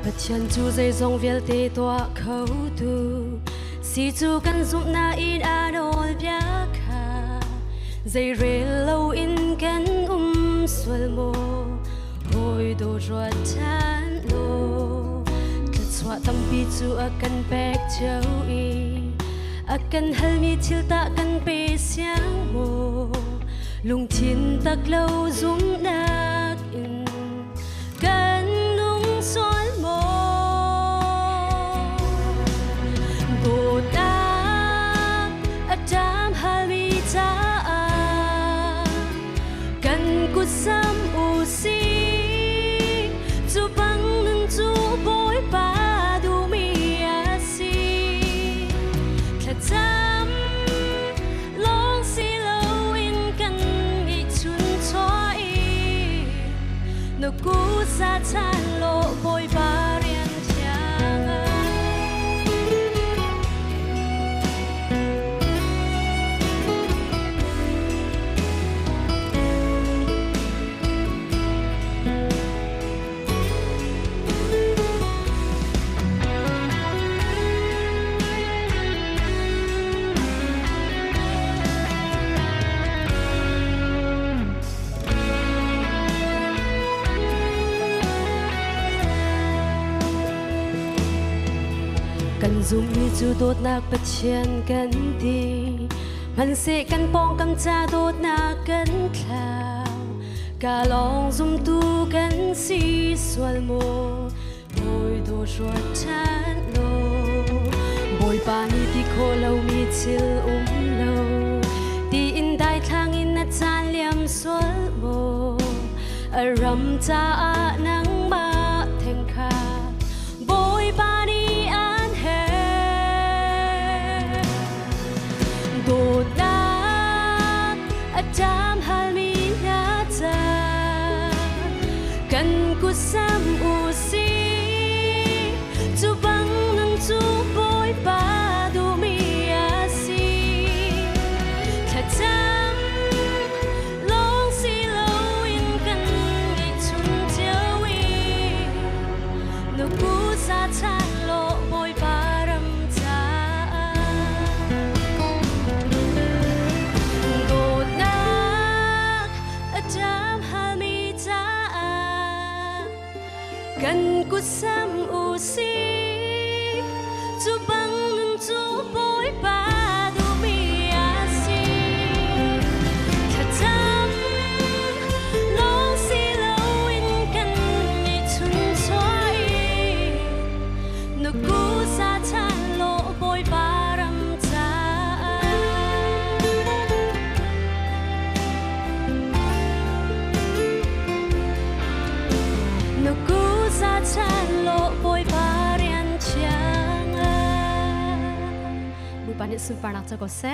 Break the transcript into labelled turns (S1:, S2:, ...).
S1: bất chân chu dây dòng việt tê tọa khâu tu si chu căn dụng na in adol bia kha dây rê lâu in căn xuân mô hồi đồ ruột chán lô thật xoa tâm pi chu akan pek châu y akan halmi chil ta kan pe siang mo lung thiên tak lâu zum nak in kan lung sol mo bo ta atam halmi ta kan kut sam u si chu bang nung chu boy pa du mi a si thla cham long si lo in kan i chun choi no ku sa chan lo boy ba rian chiang kan zoom mi chu dot nak pathian kan ti man se kan pong kam cha dot na kan thlau ka long zoom tu kan si swal mo boy do short chan lo boy pa ni ti kho lo mi chil lo ti in dai thang in na chan liam swal mo aram cha a nang ma theng kha boy pa ni đột đắc atam halmi na ta kan ku sam u si chu bang nang chu boy pa du mi a si thla cham long si lo in kan i chun chiao i no ku sa chan lo boy pa ram cha kan ku sam u si chu bang nung chu boy pa du mi a si thla cham long si lo in kan i chun choi no ku sa chan lo boy pa ram cha no ku sa chan lo boy pa rian chiang bu pan ni su pa nak cha ko se